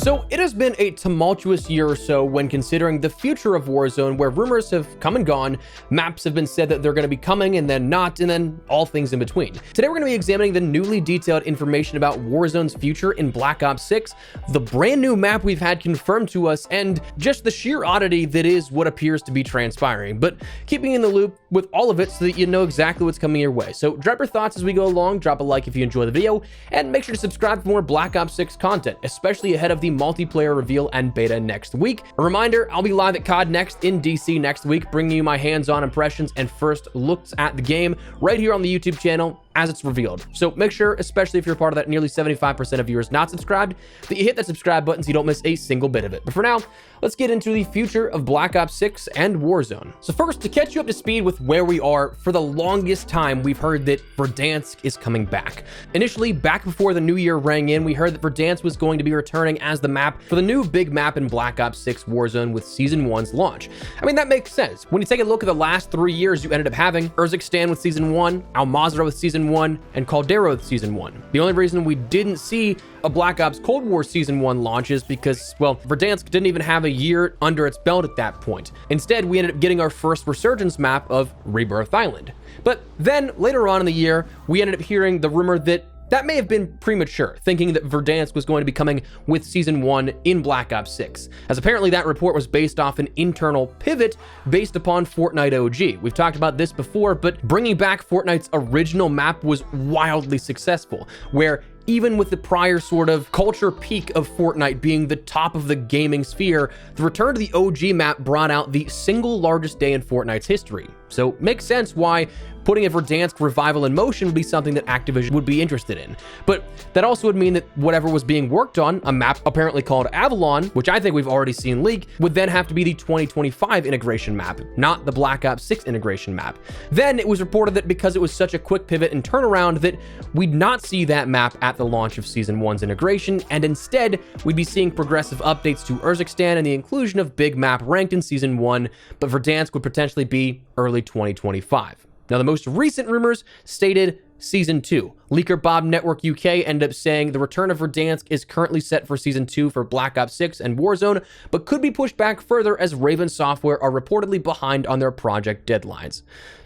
So it has been a tumultuous year or so when considering the future of Warzone, where rumors have come and gone, maps have been said that they're going to be coming and then not, and then all things in between. Today we're going to be examining the newly detailed information about Warzone's future in Black Ops 6, the brand new map we've had confirmed to us, and just the sheer oddity that is what appears to be transpiring, but keeping you in the loop with all of it so that you know exactly what's coming your way. So drop your thoughts as we go along, drop a like if you enjoy the video, and make sure to subscribe for more Black Ops 6 content, especially ahead of the multiplayer reveal and beta next week. A reminder, I'll be live at COD Next in DC next week, bringing you my hands-on impressions and first looks at the game right here on the YouTube channel as it's revealed. So make sure, especially if you're part of that nearly 75% of viewers not subscribed, that you hit that subscribe button so you don't miss a single bit of it. But for now, let's get into the future of Black Ops 6 and Warzone. So first, to catch you up to speed with where we are, for the longest time, we've heard that Verdansk is coming back. Initially, back before the new year rang in, we heard that Verdansk was going to be returning as the map for the new big map in Black Ops 6 Warzone with Season 1's launch. I mean, that makes sense. When you take a look at the last 3 years, you ended up having Urzikstan with Season 1, Al Mazrah with Season 1, and Caldera with Season 1. The only reason we didn't see a Black Ops Cold War Season 1 launch is because, well, Verdansk didn't even have a year under its belt at that point. Instead, we ended up getting our first resurgence map of Rebirth Island. But then, later on in the year, we ended up hearing the rumor that may have been premature, thinking that Verdansk was going to be coming with Season 1 in Black Ops 6, as apparently that report was based off an internal pivot based upon Fortnite OG. We've talked about this before, but bringing back Fortnite's original map was wildly successful, where even with the prior sort of culture peak of Fortnite being the top of the gaming sphere, the return to the OG map brought out the single largest day in Fortnite's history. So makes sense why putting a Verdansk revival in motion would be something that Activision would be interested in. But that also would mean that whatever was being worked on, a map apparently called Avalon, which I think we've already seen leak, would then have to be the 2025 integration map, not the Black Ops 6 integration map. Then it was reported that because it was such a quick pivot and turnaround that we'd not see that map at the launch of Season 1's integration, and instead we'd be seeing progressive updates to Urzikstan and the inclusion of big map ranked in Season 1, but Verdansk would potentially be early 2025. Now, the most recent rumors stated Season 2. Leaker Bob Network UK ended up saying the return of Verdansk is currently set for Season 2 for Black Ops 6 and Warzone, but could be pushed back further as Raven Software are reportedly behind on their project deadlines.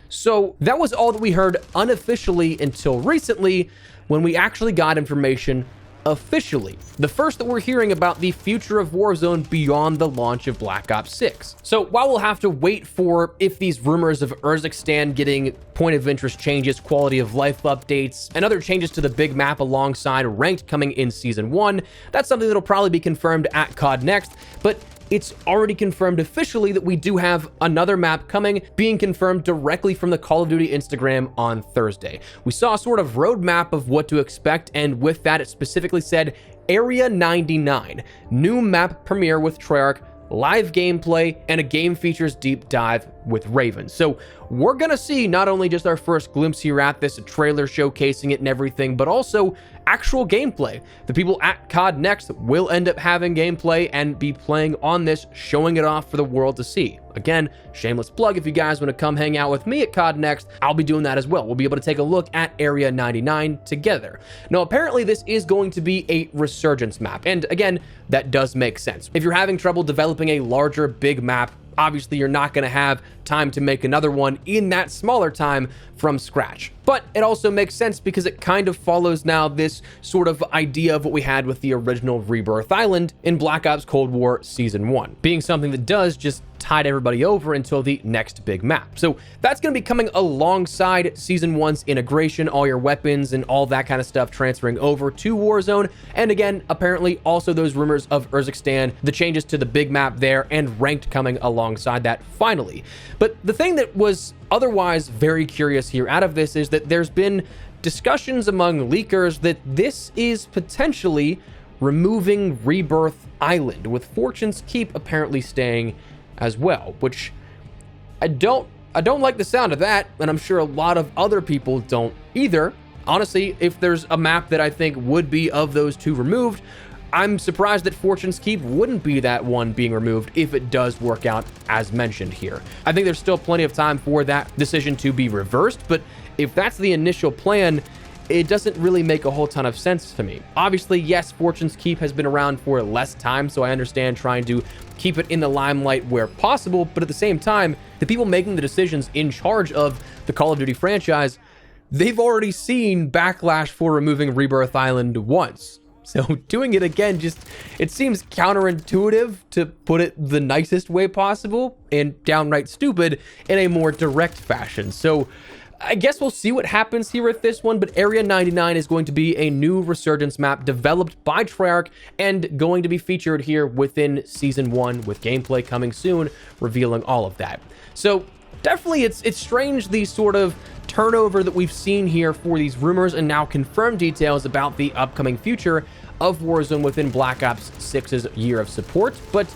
So that was all that we heard unofficially until recently, when we actually got information officially. The first that we're hearing about the future of Warzone beyond the launch of Black Ops 6. So while we'll have to wait for if these rumors of Urzikstan getting point of interest changes, quality of life updates, and other changes to the big map alongside ranked coming in Season 1, that's something that'll probably be confirmed at COD Next, but it's already confirmed officially that we do have another map coming, being confirmed directly from the Call of Duty Instagram on Thursday. We saw a sort of roadmap of what to expect, and with that, it specifically said Area 99, new map premiere with Treyarch, live gameplay, and a game features deep dive with Raven. So we're gonna see not only just our first glimpse here at this, a trailer showcasing it and everything, but also actual gameplay. The people at COD Next will end up having gameplay and be playing on this, showing it off for the world to see. Again, shameless plug, if you guys want to come hang out with me at COD Next, I'll be doing that as well. We'll be able to take a look at Area 99 together. Now, apparently this is going to be a resurgence map, and again, that does make sense. If you're having trouble developing a larger, big map, obviously you're not going to have time to make another one in that smaller time from scratch. But it also makes sense because it kind of follows now this sort of idea of what we had with the original Rebirth Island in Black Ops Cold War Season 1, being something that does just tide everybody over until the next big map. So that's going to be coming alongside Season 1's integration, all your weapons and all that kind of stuff transferring over to Warzone. And again, apparently also those rumors of Urzikstan, the changes to the big map there, and ranked coming alongside that finally. But the thing that was otherwise very curious here out of this is that there's been discussions among leakers that this is potentially removing Rebirth Island, with Fortune's Keep apparently staying as well, which I don't like the sound of that, and I'm sure a lot of other people don't either. Honestly, if there's a map that I think would be of those two removed, I'm surprised that Fortune's Keep wouldn't be that one being removed if it does work out as mentioned here. I think there's still plenty of time for that decision to be reversed, but if that's the initial plan, it doesn't really make a whole ton of sense to me. Obviously, yes, Fortune's Keep has been around for less time, so I understand trying to keep it in the limelight where possible, but at the same time, the people making the decisions in charge of the Call of Duty franchise, they've already seen backlash for removing Rebirth Island once. So doing it again it seems counterintuitive, to put it the nicest way possible, and downright stupid in a more direct fashion. So I guess we'll see what happens here with this one, but Area 99 is going to be a new Resurgence map developed by Treyarch and going to be featured here within Season 1, with gameplay coming soon, revealing all of that. So definitely it's strange, the sort of turnover that we've seen here for these rumors and now confirmed details about the upcoming future of Warzone within Black Ops 6's year of support. But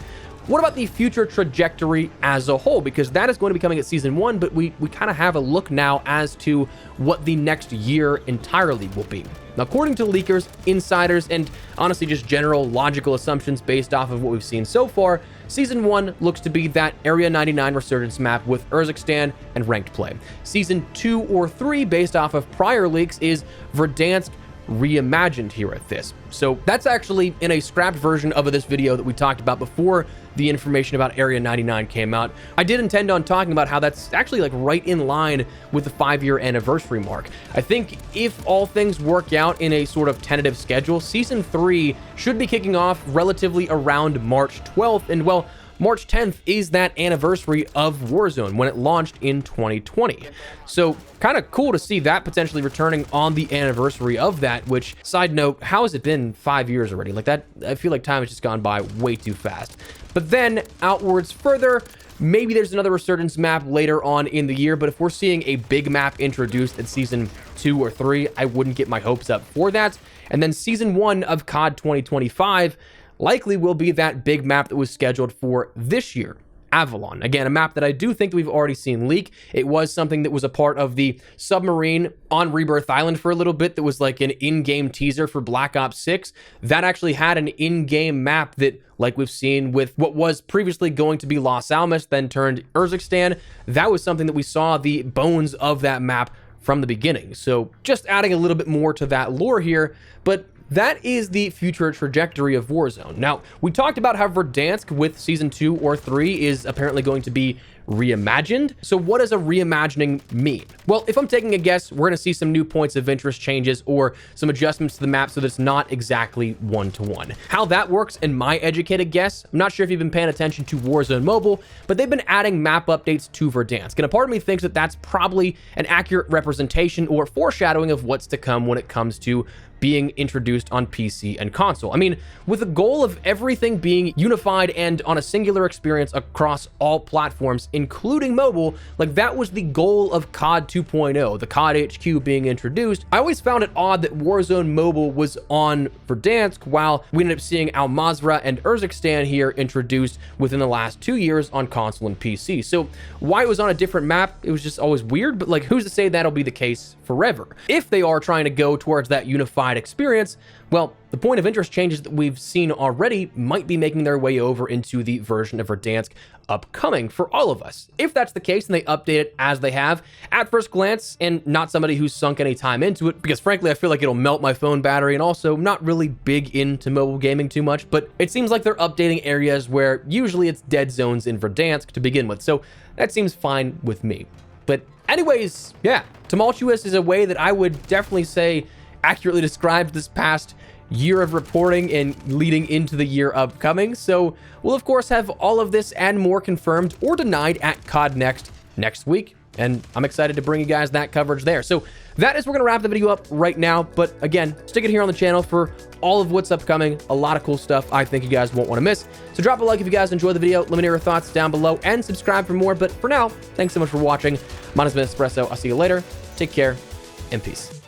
what about the future trajectory as a whole? Because that is going to be coming at Season 1, but we kind of have a look now as to what the next year entirely will be. Now, according to leakers, insiders, and honestly just general logical assumptions based off of what we've seen so far, Season 1 looks to be that Area 99 Resurgence map with Urzikstan and ranked play. Season 2 or 3, based off of prior leaks, is Verdansk reimagined here at this. So that's actually in a scrapped version of this video that we talked about before the information about Area 99 came out. I did intend on talking about how that's actually like right in line with the 5-year anniversary mark. I think if all things work out in a sort of tentative schedule, Season 3 should be kicking off relatively around March 12th, and well, March 10th is that anniversary of Warzone when it launched in 2020. So kind of cool to see that potentially returning on the anniversary of that, which, side note, how has it been 5 years already? Like that, I feel like time has just gone by way too fast. But then outwards further, maybe there's another Resurgence map later on in the year, but if we're seeing a big map introduced in Season 2 or 3, I wouldn't get my hopes up for that. And then Season 1 of COD 2025 likely will be that big map that was scheduled for this year, Avalon. Again, a map that I do think that we've already seen leak. It was something that was a part of the submarine on Rebirth Island for a little bit that was like an in-game teaser for Black Ops 6. That actually had an in-game map that, like we've seen with what was previously going to be Los Alamos, then turned Urzikstan. That was something that we saw the bones of that map from the beginning. So just adding a little bit more to that lore here, but that is the future trajectory of Warzone. Now, we talked about how Verdansk with Season 2 or 3 is apparently going to be reimagined. So what does a reimagining mean? Well, if I'm taking a guess, we're going to see some new points of interest changes or some adjustments to the map so that it's not exactly one-to-one. How that works, in my educated guess, I'm not sure if you've been paying attention to Warzone Mobile, but they've been adding map updates to Verdansk. And a part of me thinks that that's probably an accurate representation or foreshadowing of what's to come when it comes to being introduced on PC and console. I mean, with the goal of everything being unified and on a singular experience across all platforms, including mobile, like that was the goal of COD 2.0, the COD HQ being introduced. I always found it odd that Warzone Mobile was on Verdansk while we ended up seeing Al Mazrah and Urzikstan here introduced within the last 2 years on console and PC. So why it was on a different map, it was just always weird, but like who's to say that'll be the case forever? If they are trying to go towards that unified experience, well, the point of interest changes that we've seen already might be making their way over into the version of Verdansk upcoming for all of us. If that's the case and they update it as they have, at first glance, and not somebody who's sunk any time into it, because frankly, I feel like it'll melt my phone battery, and also not really big into mobile gaming too much, but it seems like they're updating areas where usually it's dead zones in Verdansk to begin with, so that seems fine with me. But anyways, yeah, tumultuous is a way that I would definitely say accurately describes this past year of reporting and leading into the year upcoming. So we'll of course have all of this and more confirmed or denied at COD next week, and I'm excited to bring you guys that coverage there. So that is, we're gonna wrap the video up right now, but again, stick it here on the channel for all of what's upcoming. A lot of cool stuff I think you guys won't want to miss. So drop a like if you guys enjoyed the video, let me know your thoughts down below, and subscribe for more. But for now, thanks so much for watching. My name's been Espresso. I'll see you later. Take care and peace.